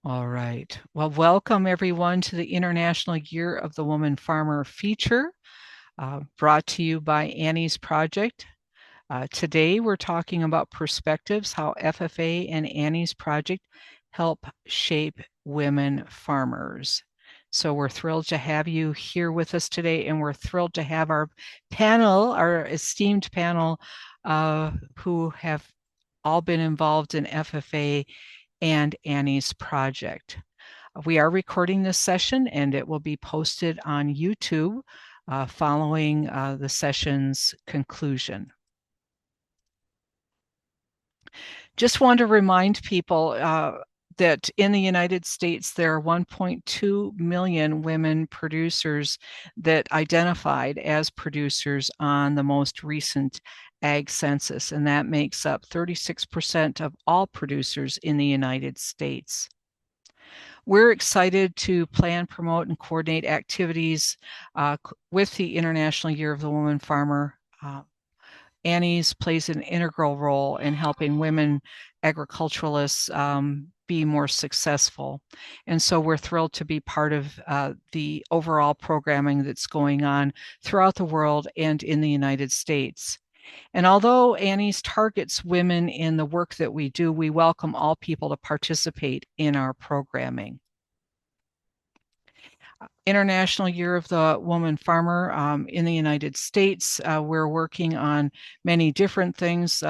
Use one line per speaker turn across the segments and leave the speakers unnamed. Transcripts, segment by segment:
All right. Well, welcome everyone to the International Year of the Woman Farmer feature, brought to you by Annie's Project. Today we're talking about perspectives, how FFA and Annie's Project help shape women farmers. So we're thrilled to have you here with us today, and we're thrilled to have our panel, our esteemed panel, who have all been involved in FFA and Annie's Project. We are recording this session and it will be posted on YouTube following the session's conclusion. Just want to remind people that in the United States, there are 1.2 million women producers that identified as producers on the most recent ag census, and that makes up 36% of all producers in the United States. We're excited to plan, promote, and coordinate activities with the International Year of the Woman Farmer. Annie's plays an integral role in helping women agriculturalists be more successful. And so we're thrilled to be part of the overall programming that's going on throughout the world and in the United States. And although Annie's targets women in the work that we do, we welcome all people to participate in our programming. International Year of the Woman Farmer in the United States. We're working on many different things.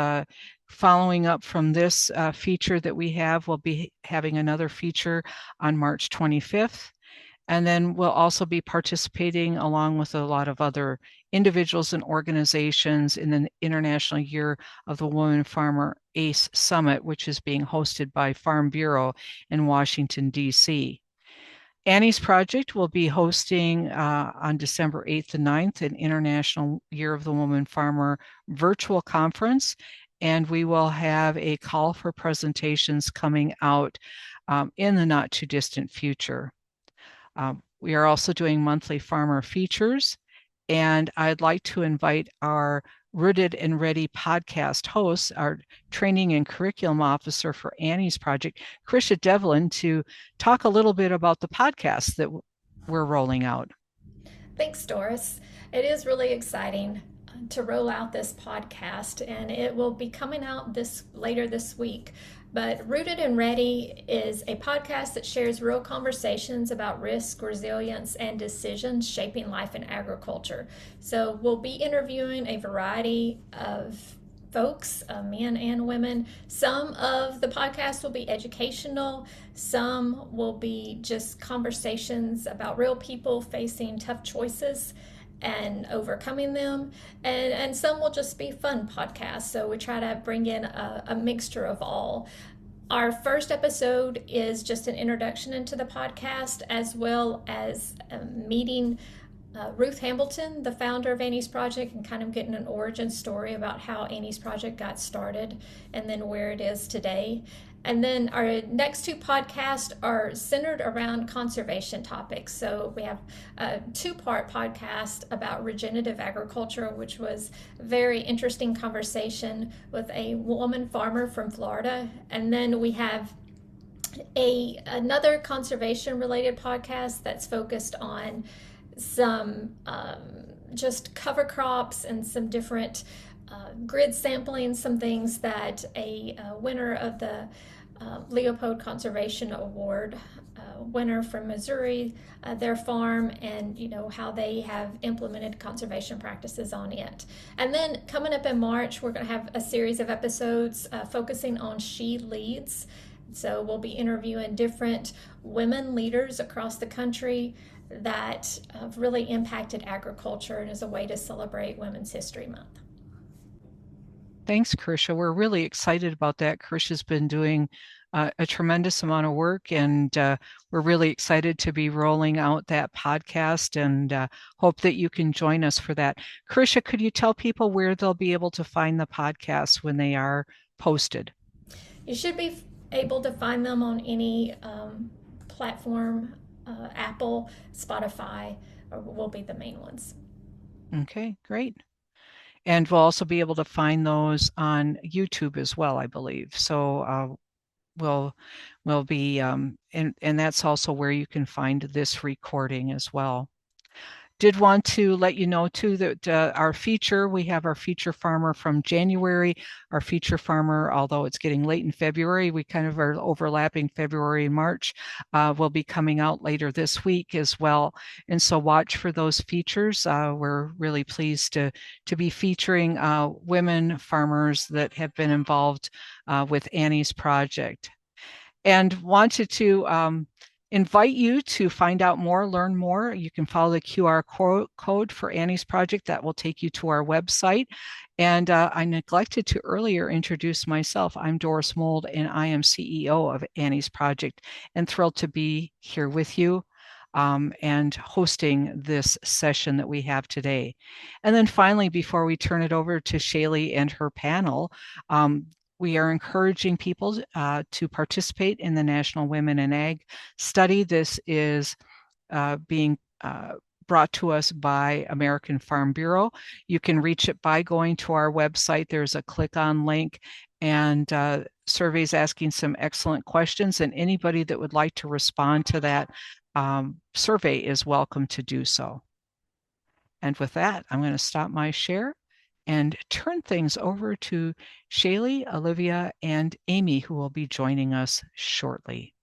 Following up from this feature that we have, we'll be having another feature on March 25th. And then we'll also be participating along with a lot of other individuals and organizations in the International Year of the Woman Farmer ACE Summit, which is being hosted by Farm Bureau in Washington, D.C. Annie's Project will be hosting on December 8th and 9th an International Year of the Woman Farmer virtual conference, and we will have a call for presentations coming out in the not too distant future. We are also doing monthly farmer features, and I'd like to invite our Rooted and Ready podcast host, our training and curriculum officer for Annie's Project, Krisha Devlin, to talk a little bit about the podcast that we're rolling out.
Thanks, Doris. It is really exciting to roll out this podcast, and it will be coming out later this week. But Rooted and Ready is a podcast that shares real conversations about risk, resilience, and decisions shaping life in agriculture. So we'll be interviewing a variety of folks, men and women. Some of the podcasts will be educational, some will be just conversations about real people facing tough choices and overcoming them, and some will just be fun podcasts. So we try to bring in a mixture of all. Our first episode is just an introduction into the podcast, as well as meeting Ruth Hambleton, the founder of Annie's Project, and kind of getting an origin story about how Annie's Project got started and then where it is today. And then our next two podcasts are centered around conservation topics. So we have a two-part podcast about regenerative agriculture, which was a very interesting conversation with a woman farmer from Florida. And then we have another conservation-related podcast that's focused on some just cover crops and some different grid sampling, some things that a winner of the Leopold Conservation Award winner from Missouri, their farm, and how they have implemented conservation practices on it. And then coming up in March, we're going to have a series of episodes focusing on She Leads. So we'll be interviewing different women leaders across the country that have really impacted agriculture and as a way to celebrate Women's History Month.
Thanks, Krisha. We're really excited about that. Krisha's been doing a tremendous amount of work, and we're really excited to be rolling out that podcast and hope that you can join us for that. Krisha, could you tell people where they'll be able to find the podcasts when they are posted?
You should be able to find them on any platform. Apple, Spotify will be the main ones.
Okay, great. And we'll also be able to find those on YouTube as well, I believe. So will be, and that's also where you can find this recording as well. Did want to let you know too that we have our feature farmer from January. Our feature farmer, although it's getting late in February, we kind of are overlapping February and March, will be coming out later this week as well. And so watch for those features. We're really pleased to be featuring women farmers that have been involved with Annie's project. And wanted to invite you to find out more, learn more. You can follow the QR code for Annie's project. That will take you to our website. And I neglected to earlier introduce myself. I'm Doris Mold, and I am CEO of Annie's project, and thrilled to be here with you and hosting this session that we have today. And then finally, before we turn it over to Shalee and her panel, we are encouraging people to participate in the National Women in Ag study. This is being brought to us by American Farm Bureau. You can reach it by going to our website. There's a click on link, and surveys asking some excellent questions, and anybody that would like to respond to that survey is welcome to do so. And with that, I'm going to stop my share and turn things over to Shalee, Olivia, and Amie, who will be joining us shortly.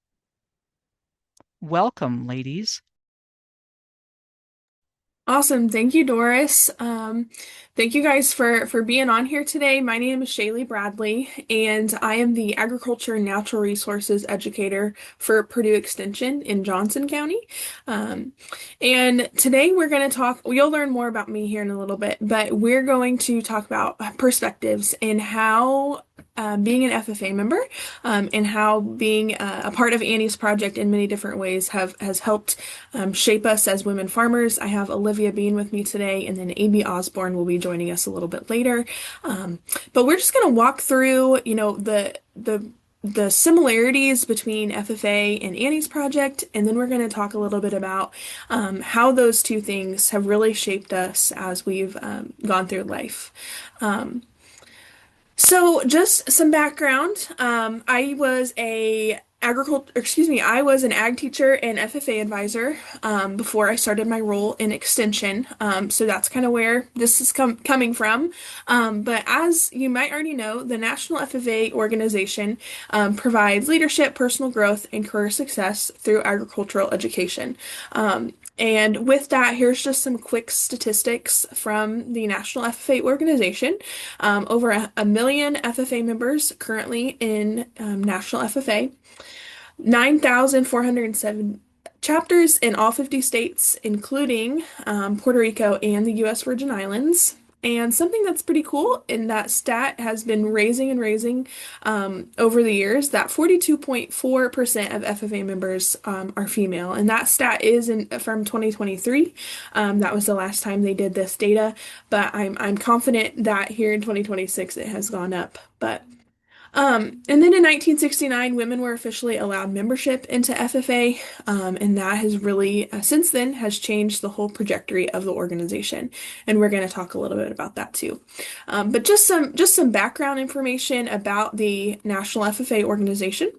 Welcome, ladies.
Awesome. Thank you, Doris. Thank you guys for being on here today. My name is Shalee Bradley, and I am the Agriculture and Natural Resources Educator for Purdue Extension in Johnson County. And today we're going to talk, you'll learn more about me here in a little bit, but we're going to talk about perspectives and how being an FFA member and how being a part of Annie's project in many different ways has helped shape us as women farmers. I have Oliva Bean with me today, and then Amie Osborn will be joining us a little bit later. But we're just going to walk through, the similarities between FFA and Annie's project, and then we're going to talk a little bit about how those two things have really shaped us as we've gone through life. So just some background. I was I was an ag teacher and FFA advisor before I started my role in extension. So that's kind of where this is coming from. But as you might already know, the National FFA organization provides leadership, personal growth, and career success through agricultural education. And with that, here's just some quick statistics from the National FFA organization. Over a million FFA members currently in National FFA, 9,407 chapters in all 50 states, including Puerto Rico and the U.S. Virgin Islands. And something that's pretty cool, and that stat has been raising and raising over the years, that 42.4% of FFA members are female. And that stat is from 2023. That was the last time they did this data, but I'm confident that here in 2026 it has gone up. And then in 1969, women were officially allowed membership into FFA, and that has really, since then, has changed the whole trajectory of the organization. And we're going to talk a little bit about that too. But just some background information about the National FFA organization.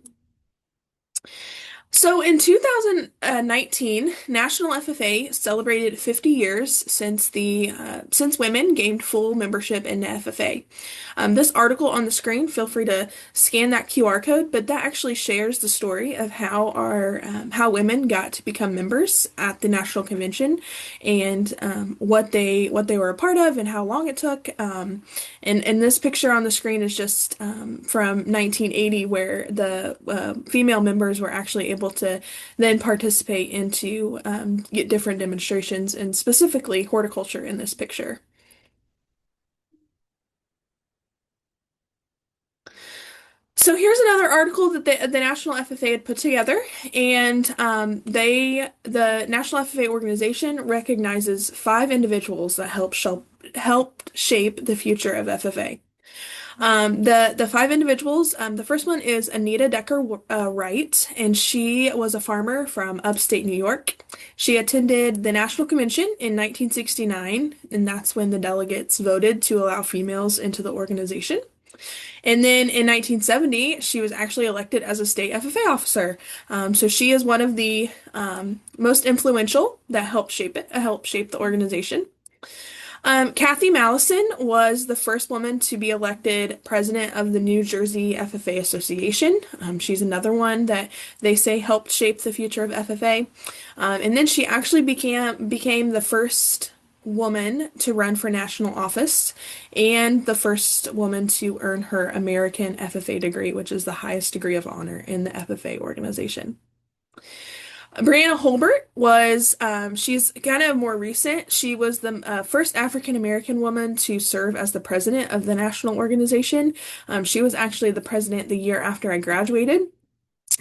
So in 2019, National FFA celebrated 50 years since women gained full membership into FFA. This article on the screen, feel free to scan that QR code, but that actually shares the story of how women got to become members at the National Convention, and what they were a part of and how long it took. And this picture on the screen is just from 1980, where the female members were actually able to then participate into get different demonstrations, and specifically horticulture in this picture. So here's another article that the National FFA had put together, and the National FFA organization recognizes 5 individuals that helped shape the future of FFA. The 5 individuals, the first one is Anita Decker Wright, and she was a farmer from upstate New York. She attended the National Convention in 1969, and that's when the delegates voted to allow females into the organization. And then in 1970, she was actually elected as a state FFA officer. So she is one of the most influential that helped shape the organization. Kathy Mallison was the first woman to be elected president of the New Jersey FFA Association. She's another one that they say helped shape the future of FFA. And then she actually became the first woman to run for national office and the first woman to earn her American FFA degree, which is the highest degree of honor in the FFA organization. Brianna Holbert she's kind of more recent. She was the first African American woman to serve as the president of the national organization. She was actually the president the year after I graduated.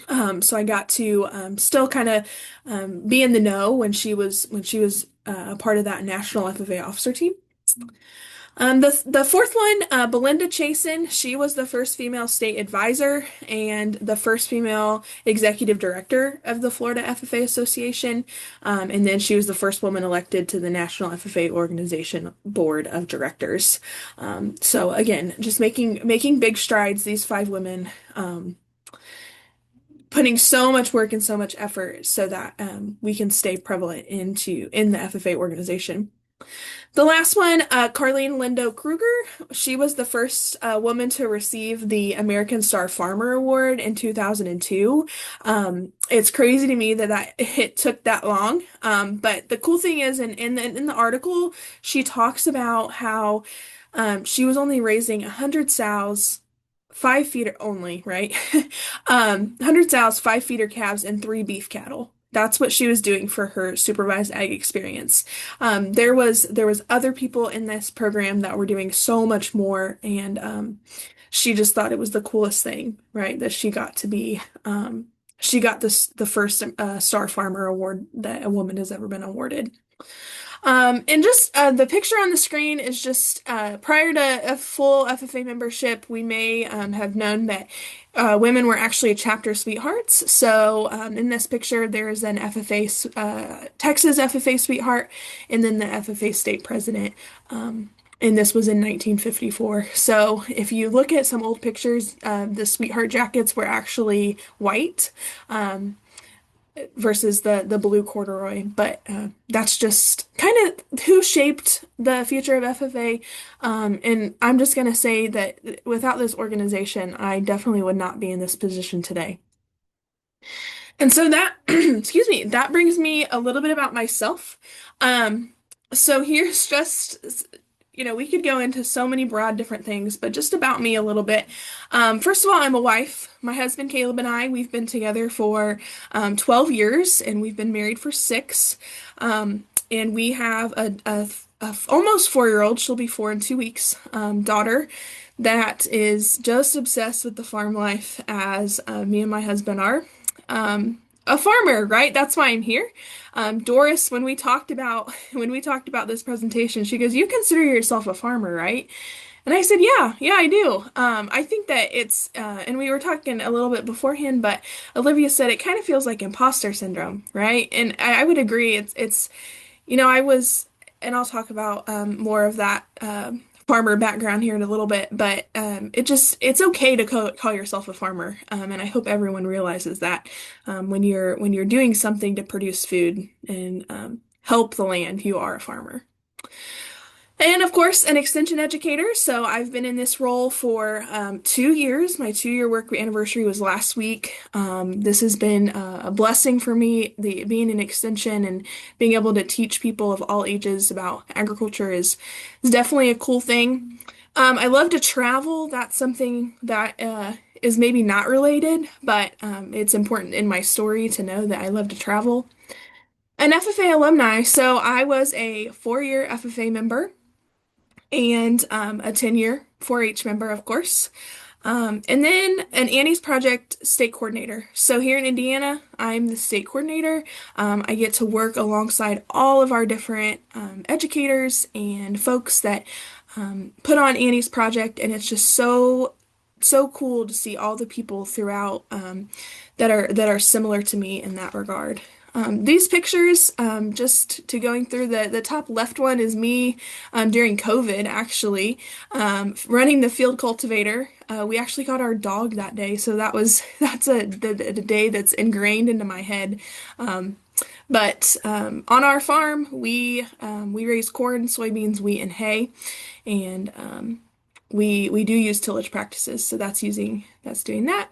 So I got to still kind of be in the know when she was a part of that national FFA officer team. The fourth one, Belinda Chasen, she was the first female state advisor and the first female executive director of the Florida FFA Association. And then she was the first woman elected to the National FFA Organization Board of Directors. So again, just making big strides, these five women, putting so much work and so much effort so that we can stay prevalent in the FFA organization. The last one, Carlene Lindo Kruger, she was the first woman to receive the American Star Farmer Award in 2002. It's crazy to me that it took that long. But the cool thing is, in the article, she talks about how she was only raising 100 sows, 5 feeder only, right? 100 sows, 5 feeder calves, and 3 beef cattle. That's what she was doing for her supervised ag experience. There was other people in this program that were doing so much more, and she just thought it was the coolest thing, right? That she got to be she got the first Star Farmer Award that a woman has ever been awarded. And just the picture on the screen is just prior to a full FFA membership, we may have known that women were actually chapter sweethearts. So in this picture, there is an FFA, Texas FFA sweetheart, and then the FFA state president. And this was in 1954. So if you look at some old pictures, the sweetheart jackets were actually white. Versus the blue corduroy, but that's just kind of who shaped the future of FFA. And I'm just going to say that without this organization, I definitely would not be in this position today. And so that, excuse me, that brings me a little bit about myself. So here's just, we could go into so many broad different things, but just about me a little bit. First of all, I'm a wife. My husband, Caleb, and I, we've been together for 12 years, and we've been married for 6. And we have a almost 4-year-old, she'll be 4 in 2 weeks, daughter that is just obsessed with the farm life as me and my husband are. A farmer, right? That's why I'm here. Doris, when we talked about this presentation, she goes, "You consider yourself a farmer, right?" And I said, "Yeah, I do." I think that it's, and we were talking a little bit beforehand, but Olivia said it kind of feels like imposter syndrome, right? And I would agree. It's, I was, and I'll talk about more of that farmer background here in a little bit, but it's okay to call yourself a farmer, and I hope everyone realizes that when you're doing something to produce food and help the land, you are a farmer. And of course, an extension educator. So I've been in this role for 2 years. My 2-year work anniversary was last week. This has been a blessing for me. Being an extension and being able to teach people of all ages about agriculture is definitely a cool thing. I love to travel. That's something that is maybe not related, but it's important in my story to know that I love to travel. An FFA alumni. So I was a 4-year FFA member and a 10-year 4-H member, of course. And then an Annie's Project state coordinator. So here in Indiana, I'm the state coordinator. I get to work alongside all of our different educators and folks that put on Annie's Project, and it's just so cool to see all the people throughout that are similar to me in that regard. These pictures, just to going through the top left one is me during COVID, actually, running the field cultivator. We actually got our dog that day, so that's the day that's ingrained into my head. Um, but on our farm, we raise corn, soybeans, wheat, and hay, and we do use tillage practices, so that's doing that.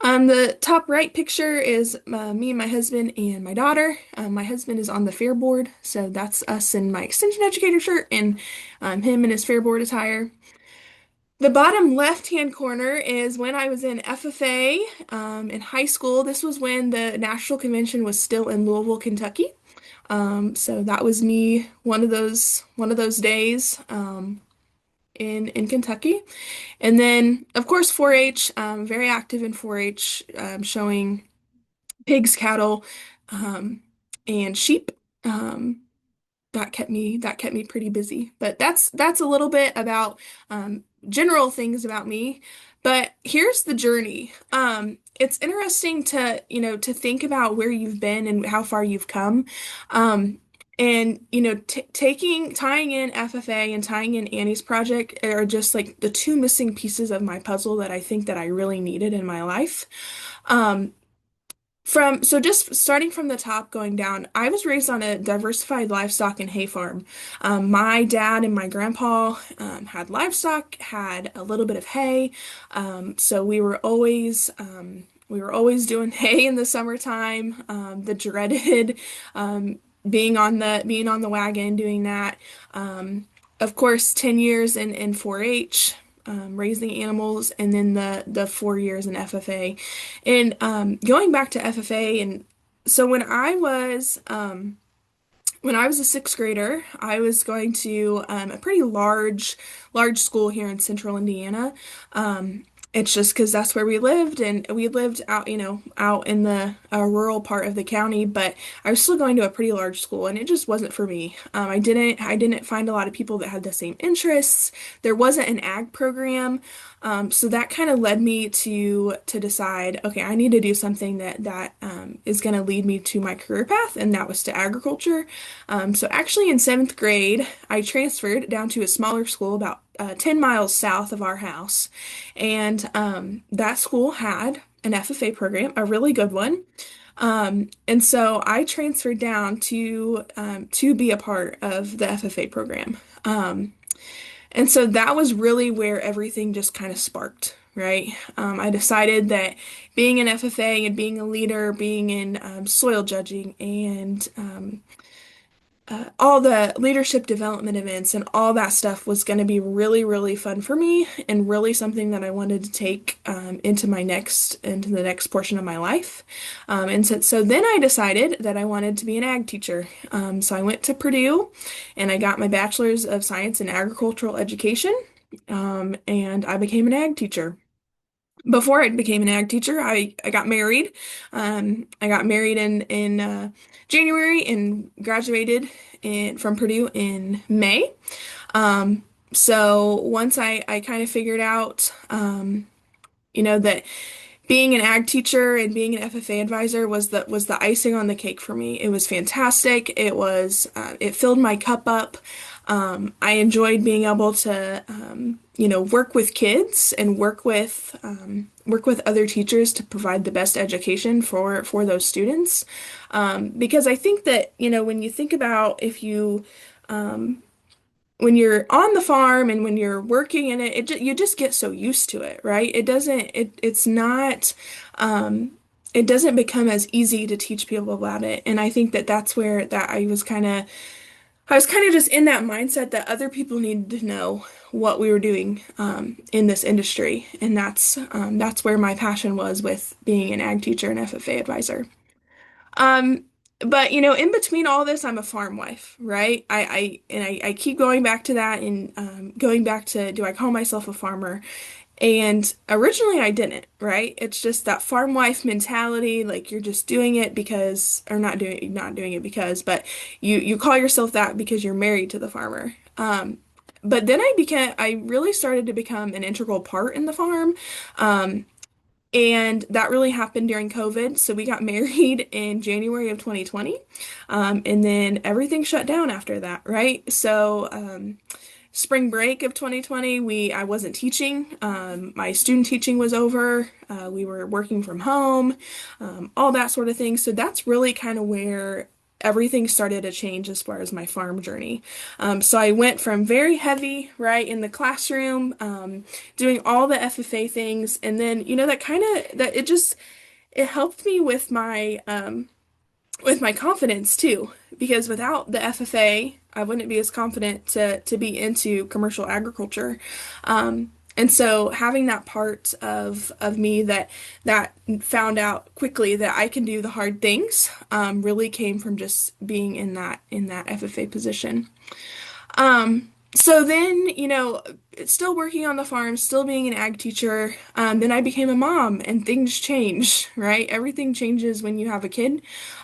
The top right picture is me and my husband and my daughter. My husband is on the fair board, so that's us in my extension educator shirt and him in his fair board attire. The bottom left-hand corner is when I was in FFA in high school. This was when the national convention was still in Louisville, Kentucky. So that was me one of those days in Kentucky. And then, of course, 4-H, very active in 4-H, showing pigs, cattle, um, and sheep. Um, that kept me pretty busy. But that's a little bit about general things about me. But here's the journey. It's interesting to think about where you've been and how far you've come. Um, and t tying in FFA and tying in Annie's project are just like the two missing pieces of my puzzle that I think that I really needed in my life. Um, so just starting from the top going down, I was raised on a diversified livestock and hay farm. My dad and my grandpa had livestock, had a little bit of hay. So we were always doing hay in the summertime. The dreaded being on the wagon doing that. Of course, 10 years in 4-H, raising animals, and then the 4 years in FFA. And going back to FFA, and so when I was a sixth grader, I was going to a pretty large school here in central Indiana. It's just because that's where we lived, and we lived out in the rural part of the county. But I was still going to a pretty large school, and it just wasn't for me. I didn't find a lot of people that had the same interests. There wasn't an ag program, so that kind of led me to decide, okay, I need to do something that is going to lead me to my career path, and that was to agriculture. So actually, in seventh grade, I transferred down to a smaller school about 10 miles south of our house. And that school had an FFA program, a really good one. And so I transferred down to be a part of the FFA program. And so that was really where everything just kind of sparked, right? I decided that being an FFA and being a leader, being in soil judging and all the leadership development events and all that stuff was going to be really, really fun for me and really something that I wanted to take into the next portion of my life. And so then I decided that I wanted to be an ag teacher. So I went to Purdue and I got my bachelor's of science in agricultural education. And I became an ag teacher. Before I became an ag teacher, I got married. I got married in January and graduated from Purdue in May. So once I kind of figured out, that being an ag teacher and being an FFA advisor was the icing on the cake for me. It was fantastic. It filled my cup up. I enjoyed being able to work with kids and work with other teachers to provide the best education for those students. Because I think that when you think about when you're on the farm and when you're working in it, you just get so used to it, right? It doesn't become as easy to teach people about it. And I think that that's where that I was kind of just in that mindset that other people needed to know what we were doing in this industry. And that's where my passion was with being an ag teacher and FFA advisor. Um, but in between all this, I'm a farm wife, right? I keep going back to that and going back to, do I call myself a farmer? And originally I didn't, right? It's just that farm wife mentality, like you're just doing it because, or not doing it because, but you call yourself that because you're married to the farmer. But then I really started to become an integral part in the farm. And that really happened during COVID. So we got married in January of 2020. And then everything shut down after that, right? So, spring break of 2020, I wasn't teaching. My student teaching was over. We were working from home, all that sort of thing. So that's really kind of where everything started to change as far as my farm journey. So I went from very heavy, right, in the classroom, doing all the FFA things, and then, that kind of that it helped me with my confidence too, because without the FFA, I wouldn't be as confident to be into commercial agriculture. And so having that part of me that found out quickly that I can do the hard things, really came from just being in that FFA position. So then, still working on the farm, still being an ag teacher, then I became a mom and things change, right? Everything changes when you have a kid.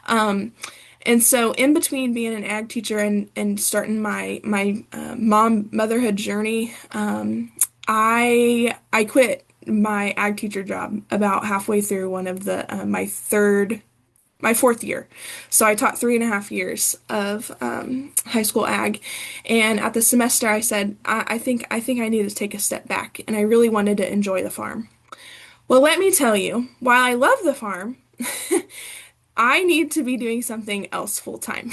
Um, and so in between being an ag teacher and starting my mom motherhood journey, I quit my ag teacher job about halfway through one of the my fourth year. So I taught 3.5 years of high school ag. And at the semester, I said, I think I need to take a step back. And I really wanted to enjoy the farm. Well, let me tell you, while I love the farm, I need to be doing something else full time.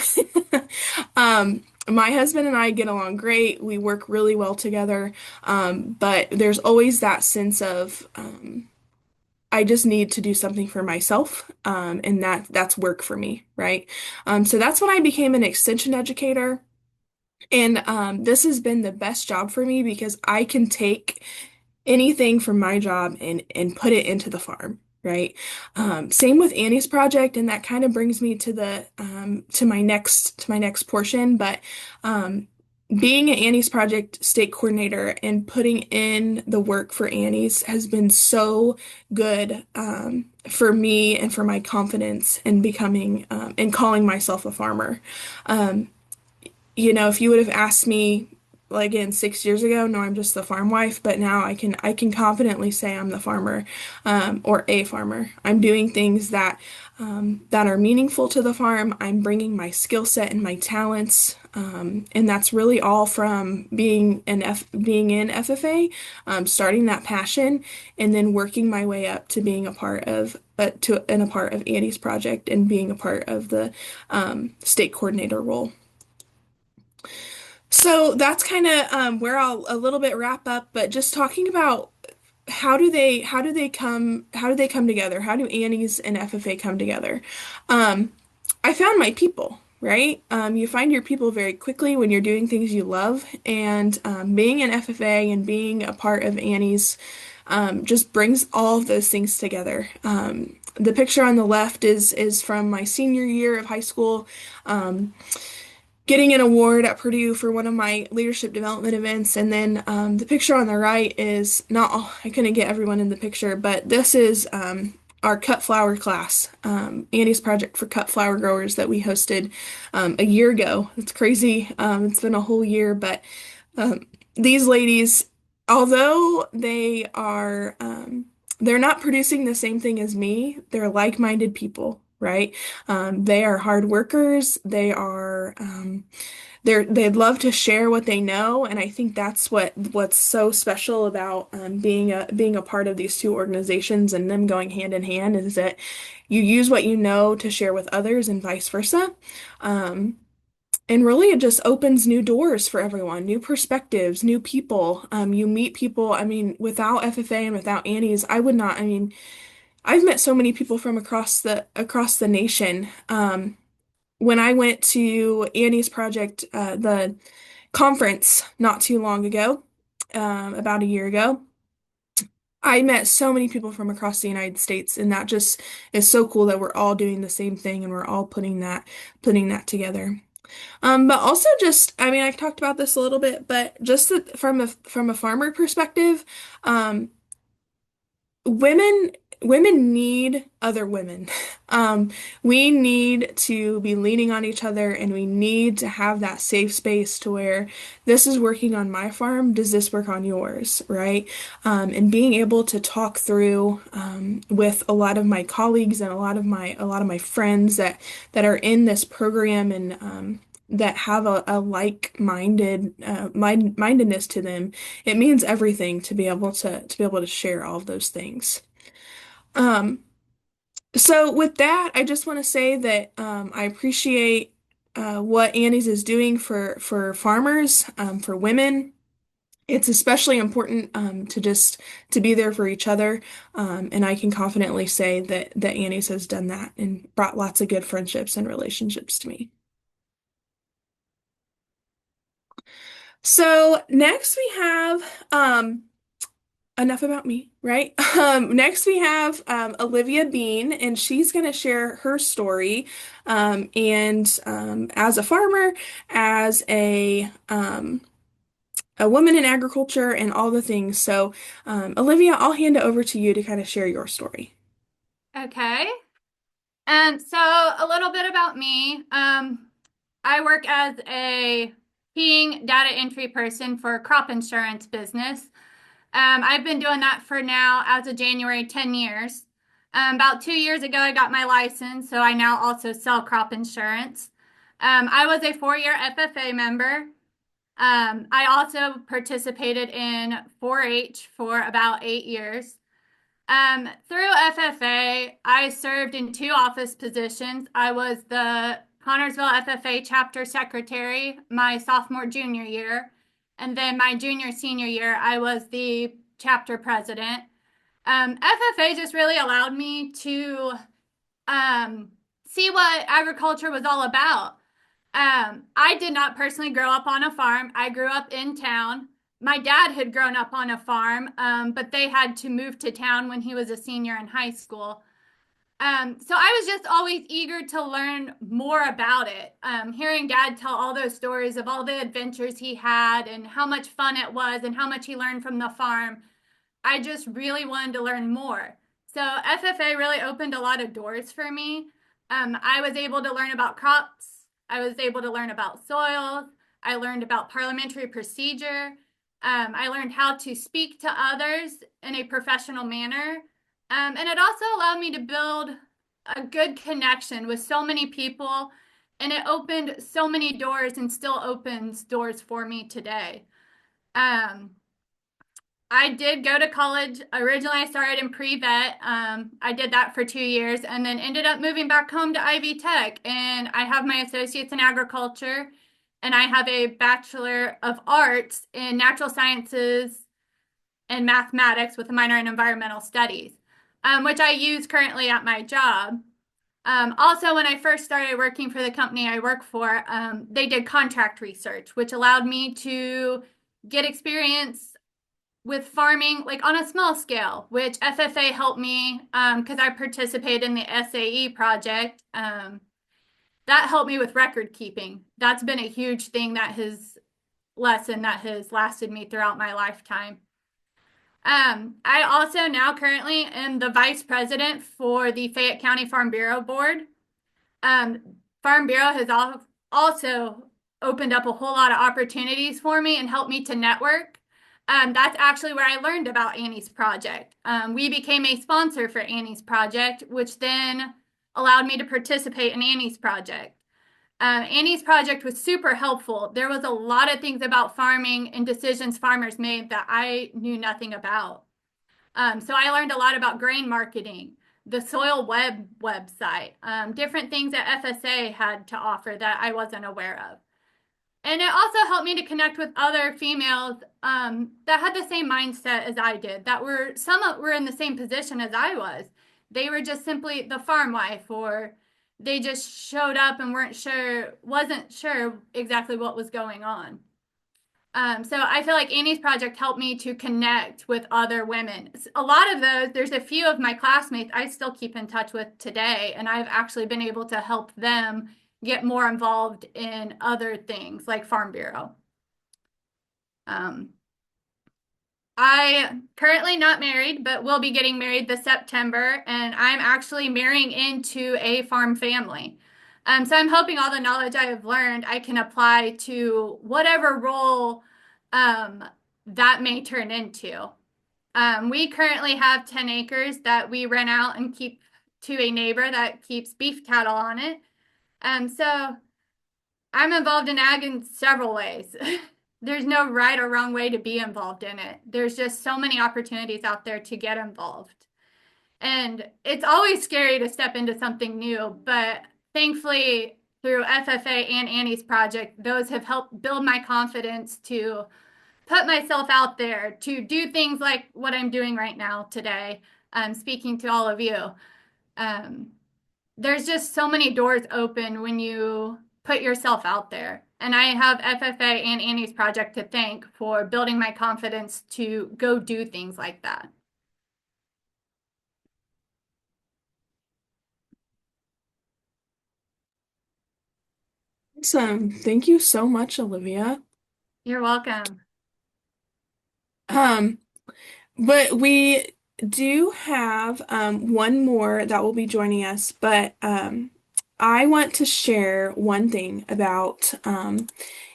My husband and I get along great. We work really well together. But there's always that sense of, I just need to do something for myself, and that's work for me, right? So that's when I became an extension educator, and this has been the best job for me because I can take anything from my job and put it into the farm, right? Same with Annie's project, and that kind of brings me to the to my next portion, but being an Annie's Project state coordinator and putting in the work for Annie's has been so good for me and for my confidence in becoming and calling myself a farmer. Um, if you would have asked me like in 6 years ago, no, I'm just the farm wife, but now I can confidently say I'm the farmer, or a farmer. I'm doing things that are meaningful to the farm. I'm bringing my skill set and my talents, and that's really all from being in FFA, starting that passion, and then working my way up to being a part of a part of Annie's project and being a part of the state coordinator role. So that's kind of where I'll a little bit wrap up, but just talking about how do they come together? How do Annie's and FFA come together? Um, I found my people, right? You find your people very quickly when you're doing things you love, and being an FFA and being a part of Annie's just brings all of those things together. The picture on the left is from my senior year of high school. Getting an award at Purdue for one of my leadership development events. And then the picture on the right is not, oh, I couldn't get everyone in the picture, but this is our cut flower class, Annie's project for cut flower growers that we hosted a year ago. It's crazy. It's been a whole year, but these ladies, although they're not producing the same thing as me, they're like-minded people, right? They are hard workers. They'd love to share what they know, and I think that's what's so special about being a part of these two organizations and them going hand in hand is that you use what you know to share with others and vice versa. And really, it just opens new doors for everyone, new perspectives, new people. You meet people. I mean, without FFA and without Annie's, I would not. I mean, I've met so many people from across the nation. When I went to Annie's project, the conference not too long ago, about a year ago, I met so many people from across the United States, and that just is so cool that we're all doing the same thing and we're all putting that together. But also just, I mean, I've talked about this a little bit, but just from a farmer perspective, um, women women need other women. We need to be leaning on each other, and we need to have that safe space to where this is working on my farm. Does this work on yours? Right? And being able to talk through with a lot of my colleagues and a lot of my friends that are in this program and that have a like-minded mindedness to them, it means everything to be able to share all of those things. Um, so with that, I just want to say that I appreciate what Annie's is doing for farmers, for women. It's especially important to be there for each other, and I can confidently say that Annie's has done that and brought lots of good friendships and relationships to me. So next we have enough about me, right? Next we have Olivia Bean, and she's going to share her story, and as a farmer, as a woman in agriculture, and all the things. So, Olivia, I'll hand it over to you to kind of share your story.
Okay. And so a little bit about me. I work as a paying data entry person for a crop insurance business. I've been doing that for now, as of January, 10 years. About 2 years ago, I got my license, so I now also sell crop insurance. I was a 4-year FFA member. I also participated in 4-H for about 8 years. Through FFA, I served in 2 office positions. I was the Connorsville FFA chapter secretary my sophomore junior year, and then my junior senior year, I was the chapter president. FFA just really allowed me to see what agriculture was all about. I did not personally grow up on a farm. I grew up in town. My dad had grown up on a farm, but they had to move to town when he was a senior in high school. So I was just always eager to learn more about it. Hearing Dad tell all those stories of all the adventures he had and how much fun it was and how much he learned from the farm, I just really wanted to learn more. So FFA really opened a lot of doors for me. I was able to learn about crops. I was able to learn about soils. I learned about parliamentary procedure. I learned how to speak to others in a professional manner. And it also allowed me to build a good connection with so many people. And it opened so many doors and still opens doors for me today. I did go to college. Originally, I started in pre-vet. I did that for 2 years and then ended up moving back home to Ivy Tech. And I have my associates in agriculture, and I have a Bachelor of Arts in natural sciences and mathematics with a minor in environmental studies, which I use currently at my job. Also, when I first started working for the company I work for, they did contract research, which allowed me to get experience with farming like on a small scale, which FFA helped me because I participated in the SAE project. That helped me with record keeping. That's been a huge thing that has lasted me throughout my lifetime. I also now currently am the vice president for the Fayette County Farm Bureau Board. Farm Bureau has also opened up a whole lot of opportunities for me and helped me to network. That's actually where I learned about Annie's project. We became a sponsor for Annie's project, which then allowed me to participate in Annie's project. Annie's project was super helpful. There was a lot of things about farming and decisions farmers made that I knew nothing about. So I learned a lot about grain marketing, the soil website, different things that FSA had to offer that I wasn't aware of. And it also helped me to connect with other females that had the same mindset as I did, some were in the same position as I was. They were just simply the farm wife, or they just showed up and wasn't sure exactly what was going on. So I feel like Annie's project helped me to connect with other women. A lot of those, there's a few of my classmates I still keep in touch with today, and I've actually been able to help them get more involved in other things like Farm Bureau. I currently not married, but will be getting married this September, and I'm actually marrying into a farm family. So I'm hoping all the knowledge I have learned I can apply to whatever role um, that may turn into. We currently have 10 acres that we rent out and keep to a neighbor that keeps beef cattle on it. So I'm involved in ag in several ways. There's no right or wrong way to be involved in it. There's just so many opportunities out there to get involved. And it's always scary to step into something new, but thankfully through FFA and Annie's project, those have helped build my confidence to put myself out there, to do things like what I'm doing right now today, speaking to all of you. There's just so many doors open when you put yourself out there. And I have FFA and Annie's project to thank for building my confidence to go do things like that.
Awesome. Thank you so much, Olivia.
You're welcome.
Um, but we do have one more that will be joining us, but I want to share one thing about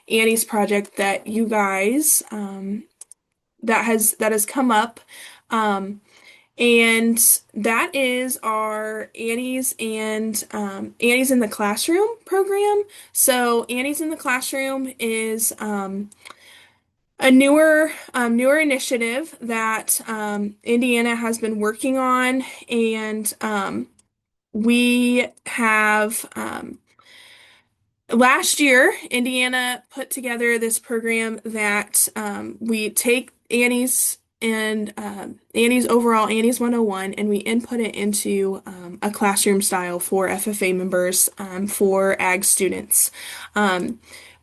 Annie's project that you guys that has come up. Um, and that is our Annie's in the Classroom program. So Annie's in the Classroom is a newer initiative that Indiana has been working on, and we have last year Indiana put together this program that we take Annie's overall Annie's 101, and we input it into a classroom style for FFA members for ag students.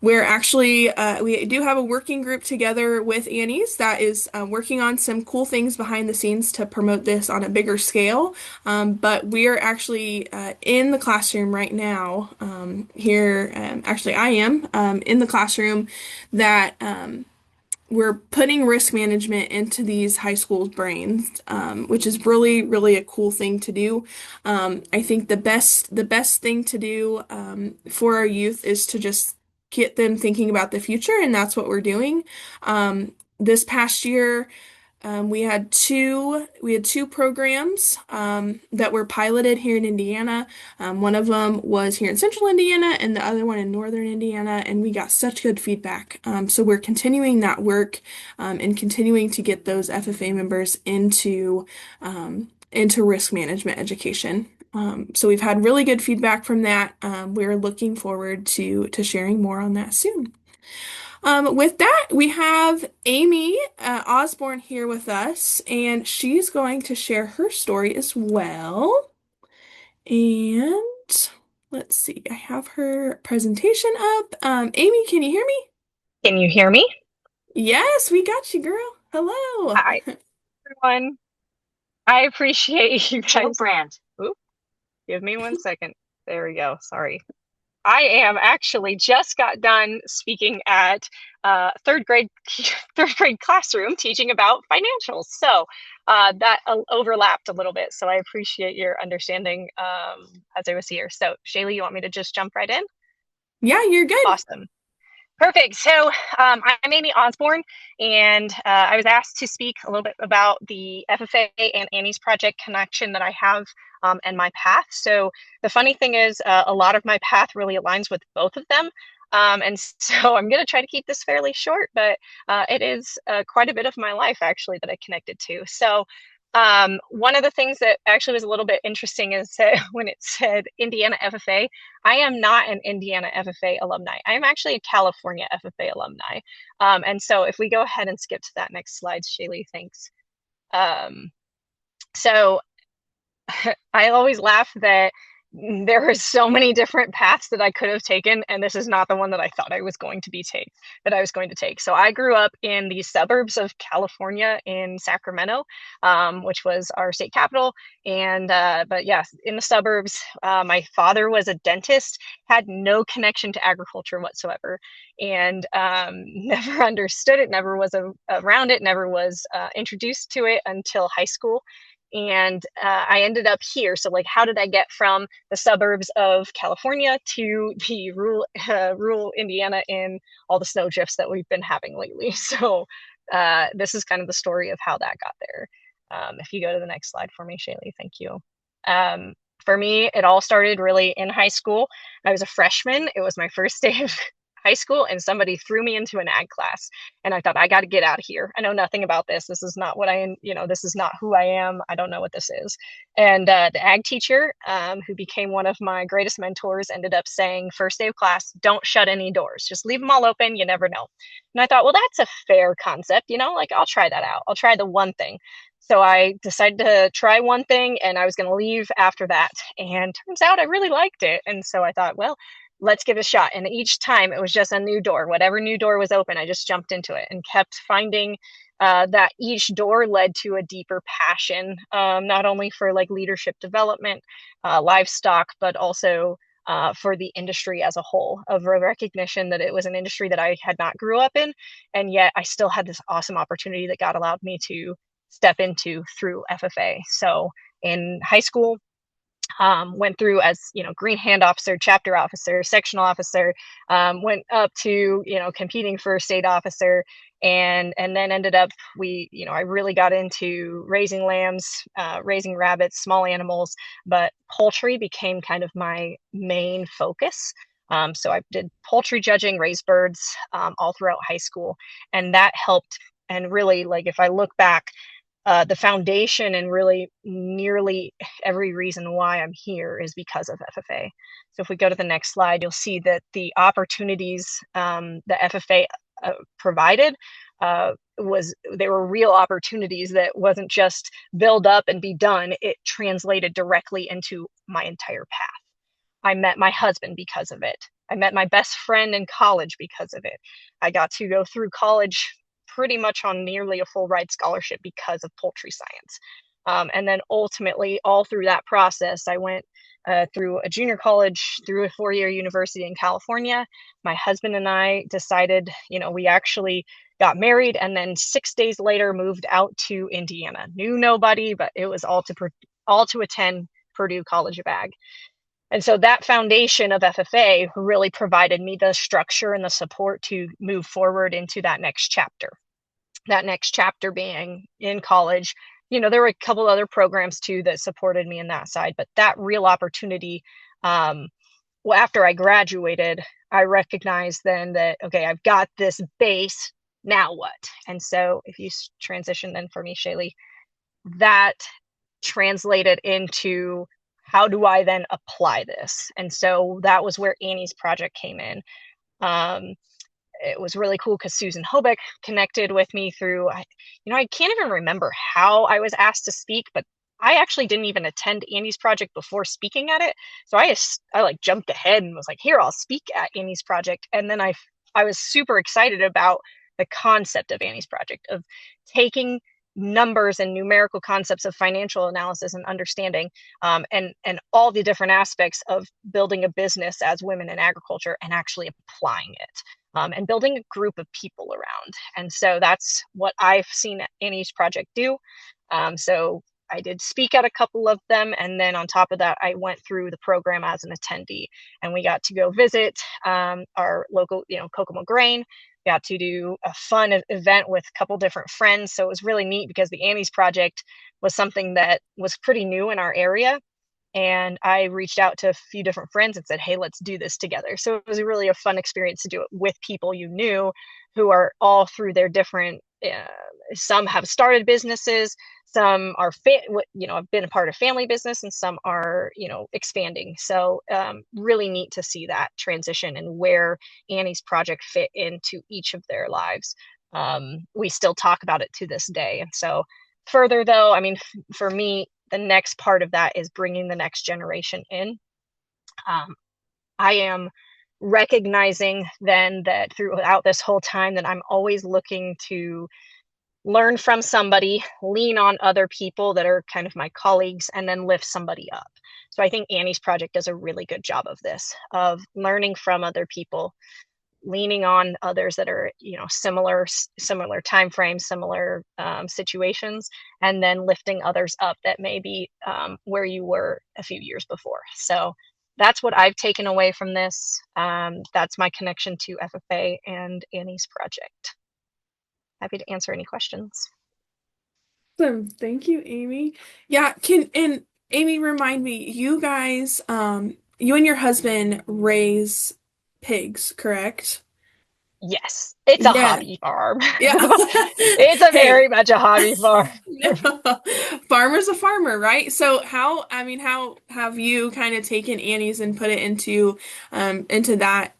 We're actually, we do have a working group together with Annie's that is working on some cool things behind the scenes to promote this on a bigger scale. But we are actually in the classroom right now here. Actually, I am in the classroom that we're putting risk management into these high schools' brains, which is really, really a cool thing to do. I think the best thing to do for our youth is to just get them thinking about the future, and that's what we're doing. This past year, we had two programs that were piloted here in Indiana. One of them was here in Central Indiana, and the other one in Northern Indiana, and we got such good feedback. So we're continuing that work and continuing to get those FFA members into risk management education. So we've had really good feedback from that. We're looking forward to sharing more on that soon. With that, we have Amie Osborn here with us, and she's going to share her story as well. And let's see, I have her presentation up. Amie, can you hear me?
Can you hear me?
Yes, we got you, girl. Hello.
Hi, everyone. I appreciate you guys.
Brand.
Oop, give me 1 second. There we go. Sorry. I am actually just got done speaking at third grade classroom teaching about financials. So that overlapped a little bit. So I appreciate your understanding as I was here. So Shalee, you want me to just jump right in?
Yeah, you're good.
Awesome. Perfect. So I'm Amie Osborn, and I was asked to speak a little bit about the FFA and Annie's project connection that I have and my path. So the funny thing is a lot of my path really aligns with both of them. And so I'm going to try to keep this fairly short, but it is quite a bit of my life actually that I connected to. So one of the things that actually was a little bit interesting is that when it said Indiana FFA, I am not an Indiana FFA alumni. I am actually a California FFA alumni. And so if we go ahead and skip to that next slide, Shalee, thanks. So I always laugh that there were so many different paths that I could have taken, and this is not the one that I thought I was going to take. So I grew up in the suburbs of California in Sacramento, which was our state capital. And but yes, in the suburbs. My father was a dentist, had no connection to agriculture whatsoever, and never understood it, never was around it, never was introduced to it until high school. And I ended up here. So like, how did I get from the suburbs of California to the rural Indiana in all the snow drifts that we've been having lately? So this is kind of the story of how that got there. If you go to the next slide for me, Shalee, thank you. For me, it all started really in high school. I was a freshman. It was my first day of high school, and somebody threw me into an ag class, and I thought, I got to get out of here. I know nothing about this. This is not what this is not who I am. I don't know what this is. And the ag teacher, who became one of my greatest mentors, ended up saying, first day of class, don't shut any doors. Just leave them all open. You never know. And I thought, well, that's a fair concept. Like, I'll try that out. I'll try the one thing. So I decided to try one thing, and I was going to leave after that. And turns out I really liked it. And so I thought, well, let's give it a shot. And each time it was just a new door. Whatever new door was open, I just jumped into it and kept finding that each door led to a deeper passion, not only for like leadership development, livestock, but also for the industry as a whole, of a recognition that it was an industry that I had not grew up in. And yet I still had this awesome opportunity that God allowed me to step into through FFA. So in high school, went through as, green hand officer, chapter officer, sectional officer, went up to, competing for state officer, and then ended up, I really got into raising lambs, raising rabbits, small animals, but poultry became kind of my main focus. So I did poultry judging, raised birds, all throughout high school, and that helped. And really, like, if I look back, the foundation and really nearly every reason why I'm here is because of FFA. So if we go to the next slide, you'll see that the opportunities that FFA provided they were real opportunities that wasn't just build up and be done. It translated directly into my entire path. I met my husband because of it. I met my best friend in college because of it. I got to go through college pretty much on nearly a full ride scholarship because of poultry science. And then ultimately, all through that process, I went through a junior college, through a 4-year university in California. My husband and I decided, we actually got married, and then 6 days later moved out to Indiana. Knew nobody, but it was all to attend Purdue College of Ag. And so that foundation of FFA really provided me the structure and the support to move forward into that next chapter. That next chapter being in college. There were a couple other programs too that supported me in that side, but that real opportunity, after I graduated, I recognized then that, okay, I've got this base, now what? And so if you transition then for me, Shalee, that translated into, how do I then apply this? And so that was where Annie's project came in. It was really cool because Susan Hobeck connected with me through, I can't even remember how I was asked to speak, but I actually didn't even attend Annie's project before speaking at it. So I like jumped ahead and was like, here, I'll speak at Annie's project. And then I was super excited about the concept of Annie's project, of taking numbers and numerical concepts of financial analysis and understanding, and all the different aspects of building a business as women in agriculture, and actually applying it, and building a group of people around. And so that's what I've seen Annie's project do. So I did speak at a couple of them, and then on top of that, I went through the program as an attendee, and we got to go visit our local, Kokomo Grain. Got to do a fun event with a couple different friends. So it was really neat because the Annie's project was something that was pretty new in our area. And I reached out to a few different friends and said, hey, let's do this together. So it was really a fun experience to do it with people you knew, who are all through their different, some have started businesses, some are, have been a part of family business, and some are, expanding. So really neat to see that transition and where Annie's project fit into each of their lives. We still talk about it to this day. And so further though, for me, the next part of that is bringing the next generation in. I am recognizing then that throughout this whole time that I'm always looking to learn from somebody, lean on other people that are kind of my colleagues, and then lift somebody up. So I think Annie's project does a really good job of this, of learning from other people, leaning on others that are, similar time frames, similar situations, and then lifting others up that may be where you were a few years before. So that's what I've taken away from this. That's my connection to FFA and Annie's project. Happy to answer any questions.
Awesome. Thank you, Amie. Yeah, and Amie, remind me, you guys, you and your husband raise pigs, correct?
Yes, it's a
Yeah.
hobby farm.
Yeah.
It's a
Hey.
very much a hobby farm.
Farmer's a farmer, right? So how have you kind of taken Annie's and put it into that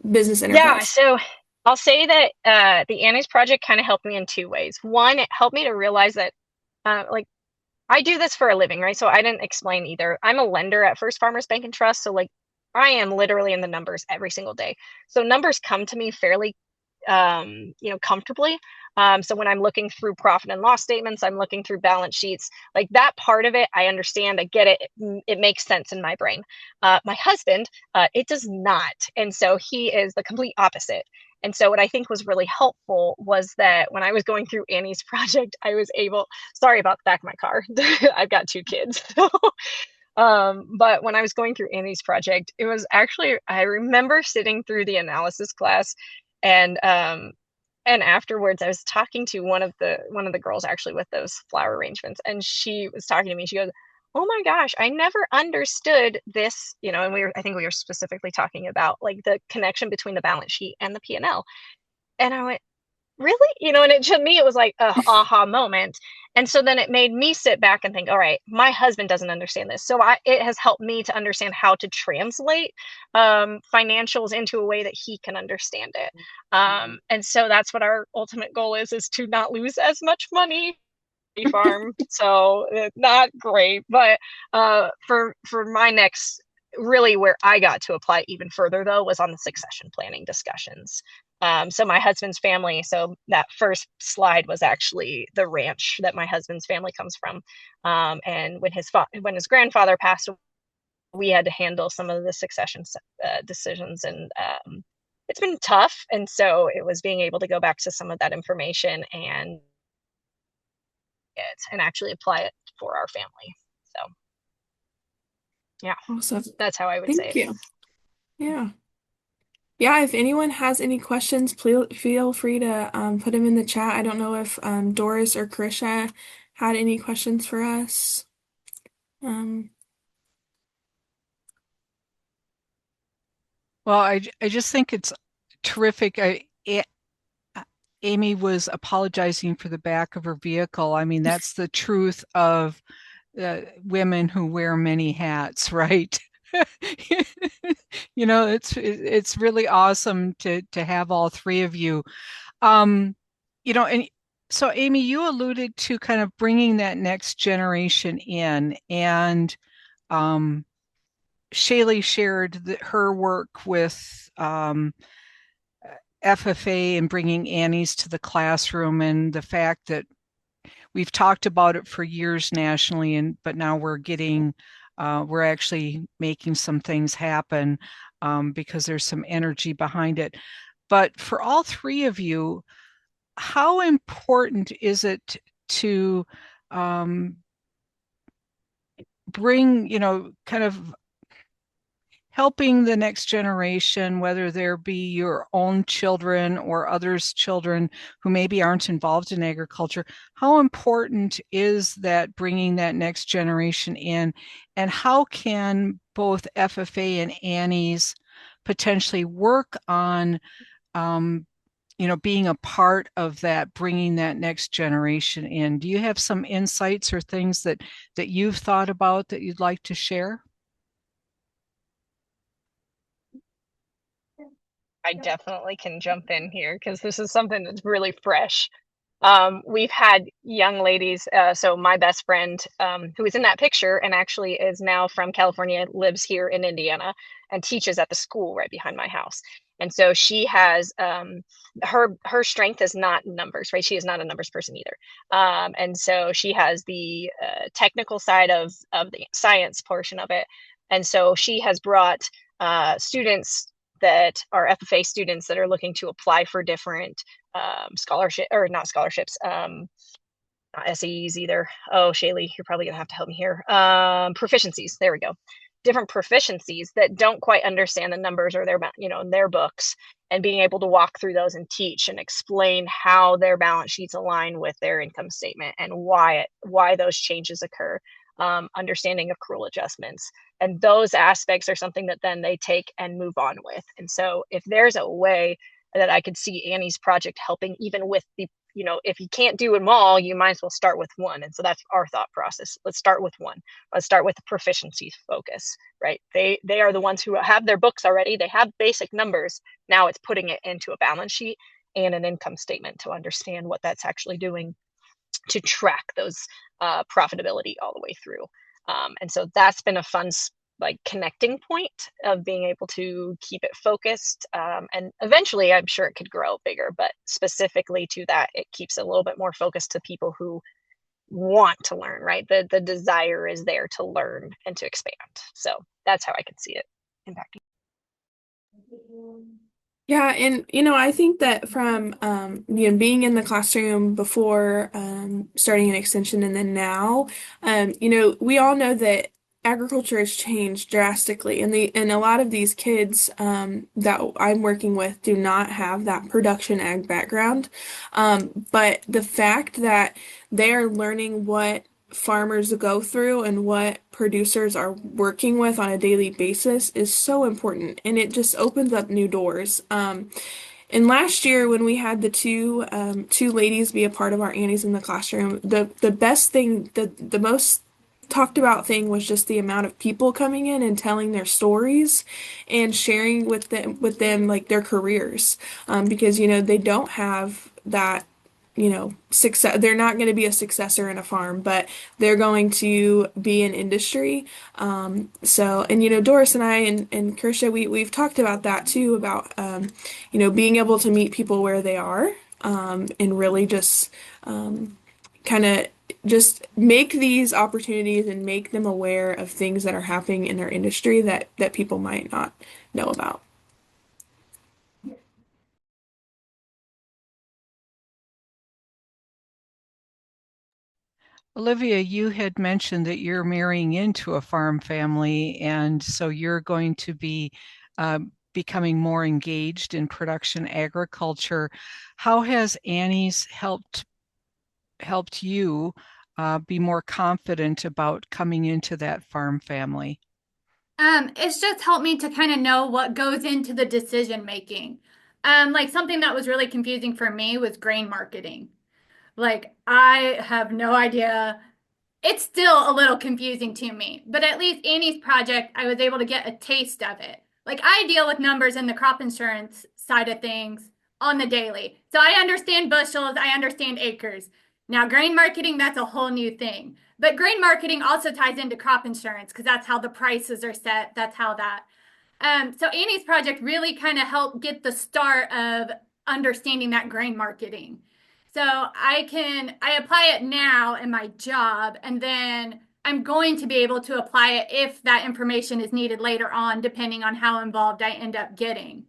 business
Yeah,
enterprise?
so I'll say that the Annie's project kind of helped me in two ways. One, it helped me to realize that like I do this for a living, right? So I didn't explain either. I'm a lender at First Farmers Bank and Trust, so like I am literally in the numbers every single day. So numbers come to me fairly comfortably. So when I'm looking through profit and loss statements, I'm looking through balance sheets, like that part of it, I understand, I get it. It makes sense in my brain. My husband, it does not. And so he is the complete opposite. And so what I think was really helpful was that when I was going through Annie's project, I was able, sorry about the back of my car. I've got two kids. But when I was going through Annie's project, it was actually, I remember sitting through the analysis class and afterwards I was talking to one of the girls actually with those flower arrangements, and she was talking to me. She goes, "Oh my gosh, I never understood this," and I think we were specifically talking about like the connection between the balance sheet and the P&L. And I went, really? And to me, it was like a aha moment. And so then it made me sit back and think, all right, my husband doesn't understand this. So it has helped me to understand how to translate financials into a way that he can understand it. And so that's what our ultimate goal is to not lose as much money farm. So not great, but for my next, really where I got to apply even further though was on the succession planning discussions. So my husband's family, so that first slide was actually the ranch that my husband's family comes from. And when his grandfather passed away, we had to handle some of the succession decisions, and it's been tough. And so it was being able to go back to some of that information and actually apply it for our family. So yeah,
Awesome.
that's how I would say
Thank
it.
you. Yeah. Yeah, if anyone has any questions, please feel free to put them in the chat. I don't know if Doris or Krisha had any questions for us.
Well, I just think it's terrific. Amie was apologizing for the back of her vehicle. I mean, that's the truth of women who wear many hats, right? It's really awesome to have all three of you. And so Amie, you alluded to kind of bringing that next generation in, and Shalee shared her work with FFA and bringing Annie's to the classroom, and the fact that we've talked about it for years nationally, but now we're actually making some things happen because there's some energy behind it. But for all three of you, how important is it to bring, kind of helping the next generation, whether there be your own children or others' children who maybe aren't involved in agriculture? How important is that, bringing that next generation in? And how can both FFA and Annie's potentially work on, being a part of that, bringing that next generation in? Do you have some insights or things that you've thought about that you'd like to share?
I definitely can jump in here because this is something that's really fresh. we've had young ladies. So my best friend, who is in that picture and actually is now from California, lives here in Indiana and teaches at the school right behind my house. And so she has her strength is not numbers, right? She is not a numbers person either. And so she has the technical side of the science portion of it. And so she has brought students that are FFA students that are looking to apply for different scholarship or not scholarships, not SAEs either. Oh, Shalee, you're probably gonna have to help me here. Proficiencies. There we go. Different proficiencies that don't quite understand the numbers or their, their books, and being able to walk through those and teach and explain how their balance sheets align with their income statement and why those changes occur. Understanding accrual adjustments, and those aspects are something that then they take and move on with. And so if there's a way that I could see Annie's project helping, even with the, if you can't do them all, you might as well start with one. And so that's our thought process. Let's start with one. Let's start with the proficiency focus, right? They are the ones who have their books already. They have basic numbers. Now it's putting it into a balance sheet and an income statement to understand what that's actually doing to track those profitability all the way through. And so that's been a fun connecting point of being able to keep it focused. And eventually I'm sure it could grow bigger, but specifically to that, it keeps it a little bit more focused to people who want to learn, right? The desire is there to learn and to expand. So that's how I could see it impacting.
Yeah, and I think that from being in the classroom before starting an extension and then now, we all know that agriculture has changed drastically, and a lot of these kids that I'm working with do not have that production ag background. But the fact that they are learning what farmers go through and what producers are working with on a daily basis is so important, and it just opens up new doors. And last year, when we had the two ladies be a part of our Annies in the classroom, the best thing, the most talked about thing was just the amount of people coming in and telling their stories and sharing with them like their careers, because they don't have that success. They're not going to be a successor in a farm, but they're going to be in industry. And Doris and I and Kirsha, we've talked about that too, about, being able to meet people where they are, and really just kind of just make these opportunities and make them aware of things that are happening in their industry that people might not know about.
Olivia, you had mentioned that you're marrying into a farm family, and so you're going to be becoming more engaged in production agriculture. How has Annie's helped you be more confident about coming into that farm family?
It's just helped me to kind of know what goes into the decision making. Like something that was really confusing for me was grain marketing. Like I have no idea. It's still a little confusing to me, but at least Annie's project, I was able to get a taste of it. Like I deal with numbers in the crop insurance side of things on the daily. So I understand bushels, I understand acres. Now, grain marketing, that's a whole new thing. But grain marketing also ties into crop insurance because that's how the prices are set. That's how that. So Annie's project really kind of helped get the start of understanding that grain marketing. So I apply it now in my job, and then I'm going to be able to apply it if that information is needed later on, depending on how involved I end up getting.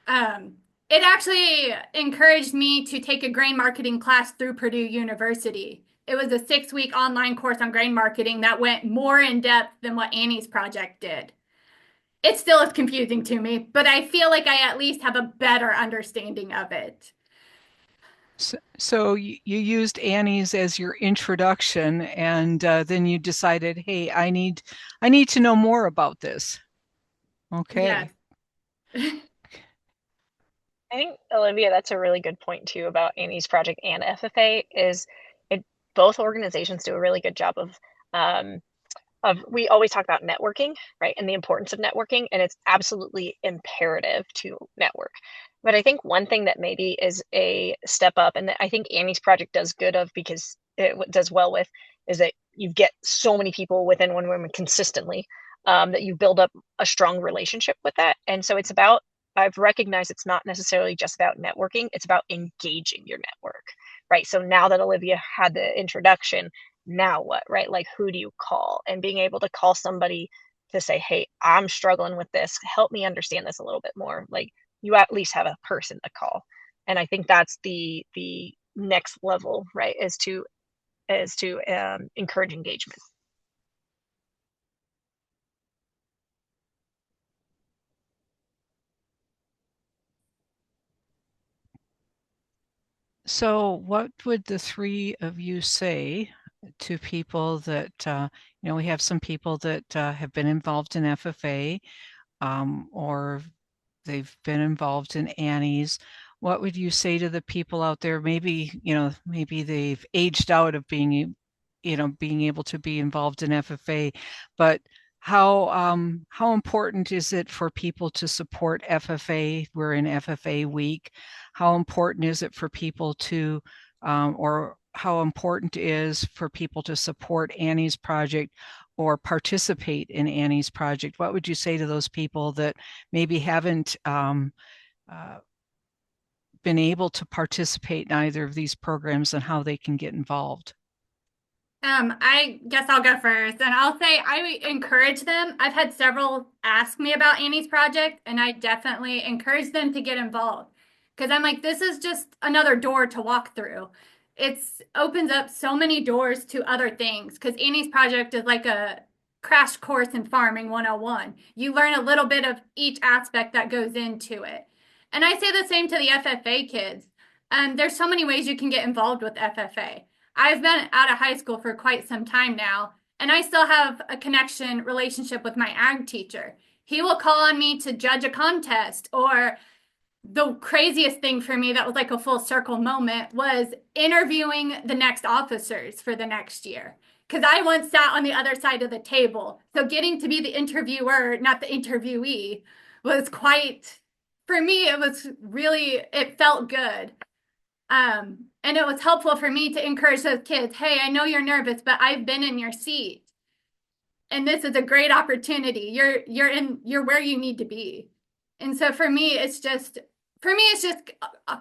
It actually encouraged me to take a grain marketing class through Purdue University. It was a 6-week online course on grain marketing that went more in depth than what Annie's project did. It still is confusing to me, but I feel like I at least have a better understanding of it.
So you used Annie's as your introduction, and then you decided, hey, I need to know more about this. Okay.
Yes.
I think, Olivia, that's a really good point too about Annie's project and FFA is it both organizations do a really good job of we always talk about networking, right? And the importance of networking, and it's absolutely imperative to network. But I think one thing that maybe is a step up, and that I think Amie's project does good of because it does well with, is that you get so many people within one woman consistently, that you build up a strong relationship with that. And so it's about, I've recognized it's not necessarily just about networking, it's about engaging your network, right? So now that Olivia had the introduction, now what, right? Like, who do you call? And being able to call somebody to say, hey, I'm struggling with this, help me understand this a little bit more. Like, you at least have a person to call. And I think that's the next level, right? Is to encourage engagement.
So, what would the three of you say to people that, we have some people that have been involved in FFA, or they've been involved in Annie's. What would you say to the people out there? Maybe, maybe they've aged out of being able to be involved in FFA, but how important is it for people to support FFA? We're in FFA week. How important is it for people to, or how important is for people to support Annie's project or participate in Annie's project? What would you say to those people that maybe haven't uh, been able to participate in either of these programs and how they can get involved?
I guess I'll go first, and I'll say I encourage them. I've had several ask me about Annie's project, and I definitely encourage them to get involved because I'm like, this is just another door to walk through. It's opens up so many doors to other things because Annie's project is like a crash course in farming 101. You learn a little bit of each aspect that goes into it. And I say the same to the FFA kids. There's so many ways you can get involved with FFA. I've been out of high school for quite some time now, and I still have a connection relationship with my ag teacher. He will call on me to judge a contest, or the craziest thing for me that was like a full circle moment was interviewing the next officers for the next year. Because I once sat on the other side of the table. So getting to be the interviewer, not the interviewee, was quite, for me, it was really, it felt good. And it was helpful for me to encourage those kids, hey, I know you're nervous, but I've been in your seat. And this is a great opportunity. You're where you need to be. And so for me, it's just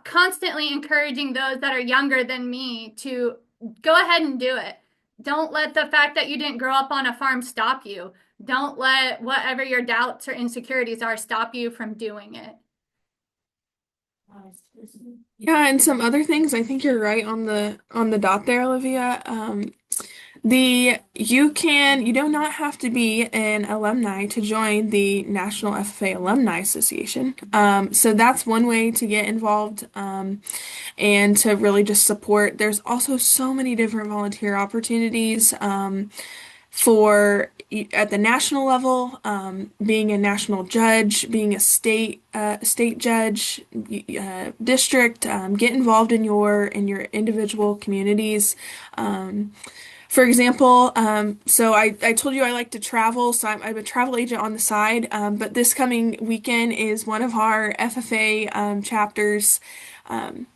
constantly encouraging those that are younger than me to go ahead and do it. Don't let the fact that you didn't grow up on a farm stop you. Don't let whatever your doubts or insecurities are stop you from doing it.
Yeah, and some other things, I think you're right on the dot there, Olivia. You do not have to be an alumni to join the National FFA Alumni Association. So that's one way to get involved, and to really just support. There's also so many different volunteer opportunities. For at the national level, being a national judge, being a state judge, district, get involved in your individual communities. For example, so I told you I like to travel, so I'm a travel agent on the side. But this coming weekend is one of our FFA chapters. Um,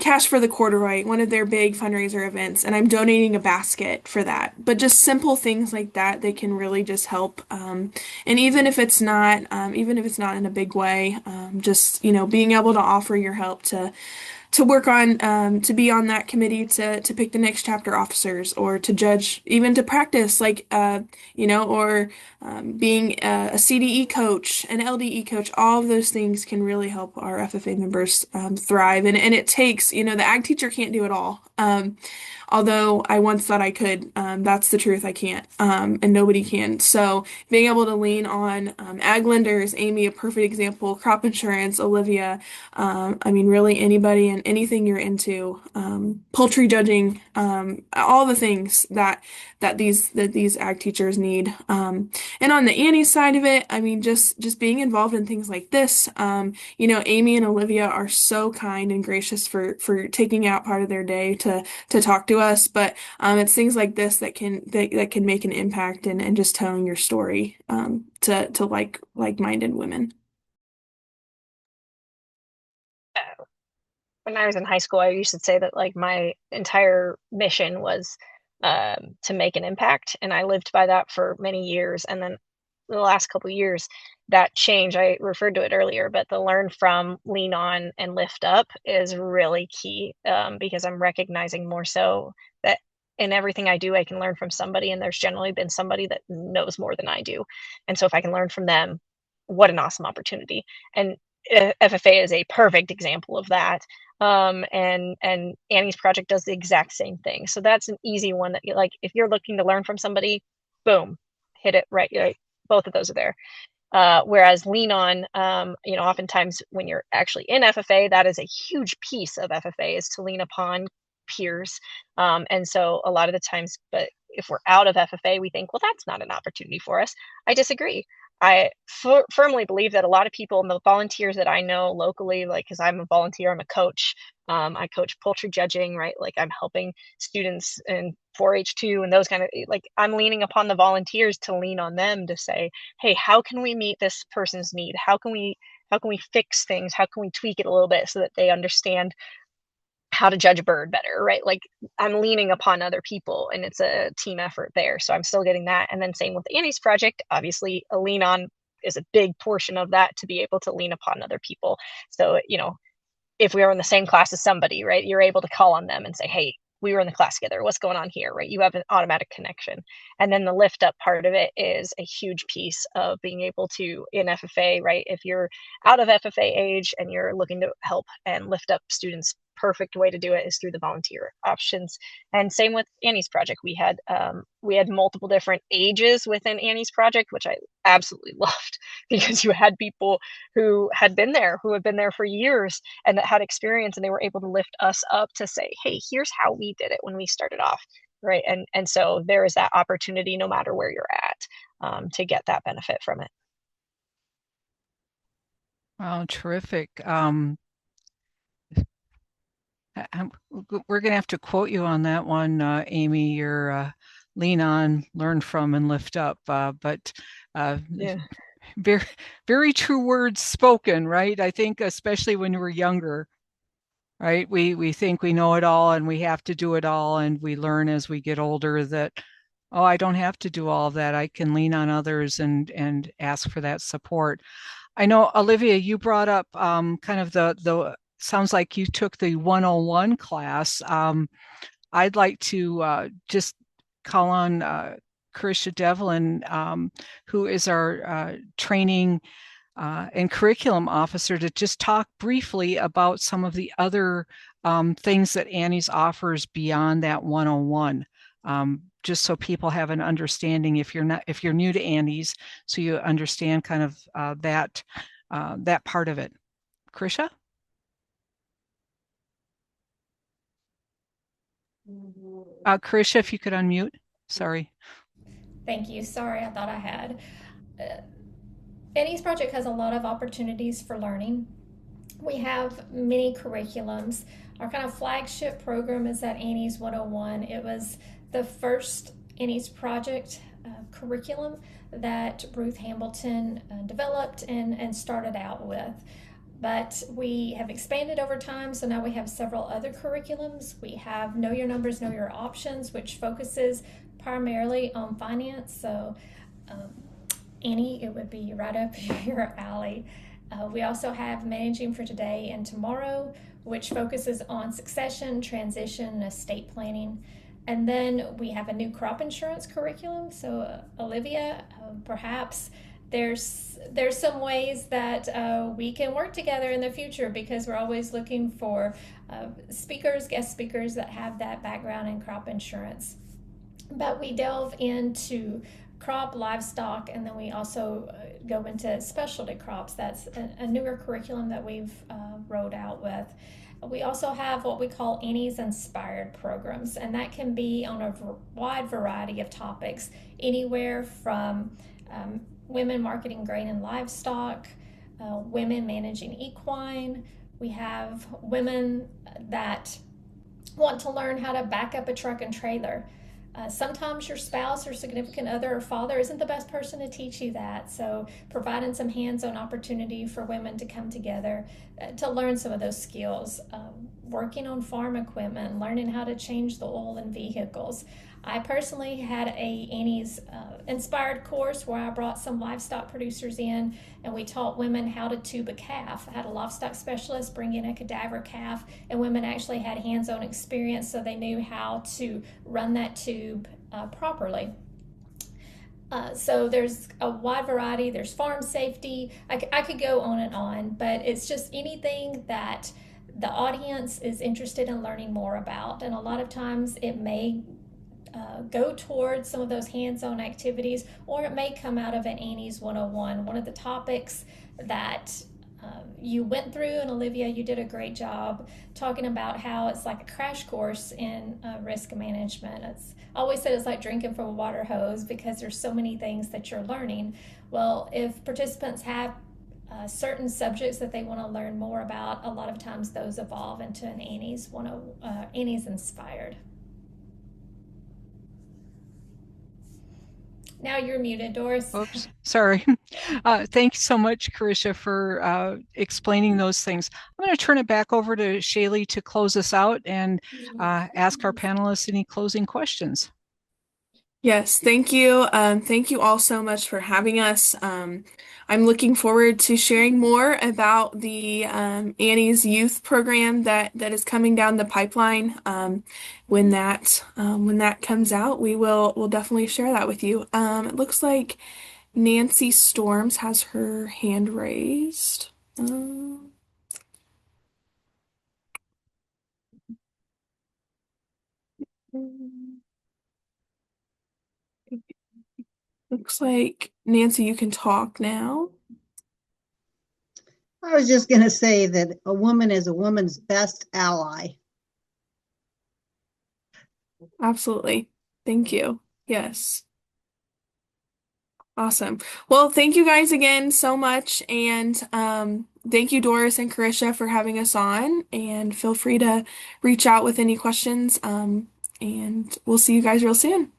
Cash for the Corduroy, one of their big fundraiser events, and I'm donating a basket for that. But just simple things like that, they can really just help. And even if it's not in a big way, just being able to offer your help to work on to be on that committee to pick the next chapter officers or to judge, even to practice, like or being a CDE coach, an LDE coach. All of those things can really help our FFA members thrive, and it takes, the ag teacher can't do it all. Although I once thought I could, that's the truth. I can't, and nobody can. So being able to lean on ag lenders, Amie, a perfect example, crop insurance, Olivia, I mean, really anybody and anything you're into, poultry judging, all the things that these ag teachers need. And on the Annie side of it, I mean, just being involved in things like this. Amie and Olivia are so kind and gracious for taking out part of their day to talk to us, but it's things like this that can make an impact, and just telling your story to like-minded women.
when I was in high school, I used to say that like my entire mission was to make an impact, and I lived by that for many years. And then the last couple of years, that change, I referred to it earlier, but the learn from, lean on, and lift up is really key, because I'm recognizing more so that in everything I do, I can learn from somebody, and there's generally been somebody that knows more than I do. And so if I can learn from them, what an awesome opportunity. And FFA is a perfect example of that. And Annie's project does the exact same thing. So that's an easy one that you like, if you're looking to learn from somebody, boom, hit it right. Both of those are there. Whereas lean on, oftentimes when you're actually in FFA, that is a huge piece of FFA, is to lean upon peers. And so a lot of the times, but if we're out of FFA, we think, well, that's not an opportunity for us. I disagree. I firmly believe that a lot of people and the volunteers that I know locally, like, because I'm a volunteer, I'm a coach. I coach poultry judging, right? Like, I'm helping students in 4-H2 and those kind of, like, I'm leaning upon the volunteers to lean on them to say, hey, how can we meet this person's need? How can we fix things? How can we tweak it a little bit so that they understand how to judge a bird better, right? Like, I'm leaning upon other people, and it's a team effort there. So I'm still getting that. And then same with Annie's project, obviously a lean on is a big portion of that, to be able to lean upon other people. So, if we are in the same class as somebody, right, you're able to call on them and say, hey, we were in the class together. What's going on here, right? You have an automatic connection. And then the lift up part of it is a huge piece of being able to, in FFA, right? If you're out of FFA age and you're looking to help and lift up students, perfect way to do it is through the volunteer options. And same with Annie's project. We had multiple different ages within Annie's project, which I absolutely loved, because you had people who had been there for years and that had experience, and they were able to lift us up to say, hey, here's how we did it when we started off, right? And so there is that opportunity, no matter where you're at, to get that benefit from it.
Wow, terrific. We're going to have to quote you on that one, Amie. Your lean on, learn from, and lift up. But
Yeah.
very, very true words spoken, right? I think especially when we're younger, right? We think we know it all and we have to do it all, and we learn as we get older that, oh, I don't have to do all of that. I can lean on others and ask for that support. I know, Olivia, you brought up kind of the sounds like you took the 101 class. I'd like to just call on Carisha Devlin, who is our training and curriculum officer, to just talk briefly about some of the other things that Annie's offers beyond that 101. Just so people have an understanding, if you're new to Annie's, so you understand kind of that part of it. Carisha? Carisha, if you could unmute. Sorry.
Thank you. Sorry, I thought I had. Annie's project has a lot of opportunities for learning. We have many curriculums. Our kind of flagship program is that Annie's 101. It was the first Annie's project curriculum that Ruth Hambleton developed and started out with. But we have expanded over time, so now we have several other curriculums. We have Know Your Numbers, Know Your Options, which focuses primarily on finance. So Annie, it would be right up your alley. We also have Managing for Today and Tomorrow, which focuses on succession, transition, and estate planning. And then we have a new crop insurance curriculum. So Olivia, perhaps there's some ways that we can work together in the future, because we're always looking for guest speakers that have that background in crop insurance. But we delve into crop, livestock, and then we also go into specialty crops. That's a newer curriculum that we've rolled out with. We also have what we call Annie's Inspired programs, and that can be on a wide variety of topics, anywhere from women marketing grain and livestock, women managing equine. We have women that want to learn how to back up a truck and trailer. Sometimes your spouse or significant other or father isn't the best person to teach you that, so providing some hands-on opportunity for women to come together. to learn some of those skills. Working on farm equipment, learning how to change the oil in vehicles. I personally had a Annie's inspired course where I brought some livestock producers in and we taught women how to tube a calf. I had a livestock specialist bring in a cadaver calf, and women actually had hands-on experience, so they knew how to run that tube properly. So there's a wide variety. There's farm safety. I could go on, but it's just anything that the audience is interested in learning more about. And a lot of times it may go towards some of those hands-on activities, or it may come out of an Annie's 101. One of the topics that you went through, and Olivia, you did a great job talking about how it's like a crash course in risk management. I always said it's like drinking from a water hose because there's so many things that you're learning. Well, if participants have certain subjects that they want to learn more about, a lot of times those evolve into an Annie's inspired. Now you're muted, Doris.
Oops, sorry. Thank you so much, Carisha, for explaining those things. I'm going to turn it back over to Shalee to close us out and ask our panelists any closing questions.
Yes, thank you. Thank you all so much for having us. I'm looking forward to sharing more about the Annie's Youth program that is coming down the pipeline. When that comes out, we'll definitely share that with you. It looks like Nancy Storms has her hand raised. Looks like Nancy, you can talk now.
I was just going to say that a woman is a woman's best ally.
Absolutely. Thank you. Yes. Awesome. Well, thank you guys again so much. And thank you, Doris and Carisha, for having us on. And feel free to reach out with any questions. And we'll see you guys real soon.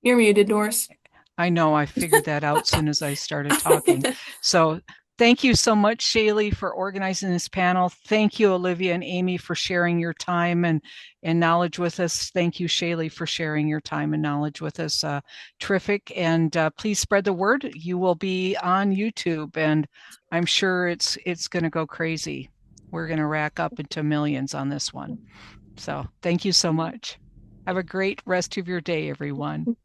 You're muted, Doris.
I know I figured that out as soon as I started talking. So thank you so much, Shalee, for organizing this panel. Thank you, Olivia and Amie, for sharing your time and knowledge with us. Thank you, Shalee, for sharing your time and knowledge with us. Terrific. And please spread the word. You will be on YouTube, and I'm sure it's going to go crazy. We're going to rack up into millions on this one. So thank you so much. Have a great rest of your day, everyone.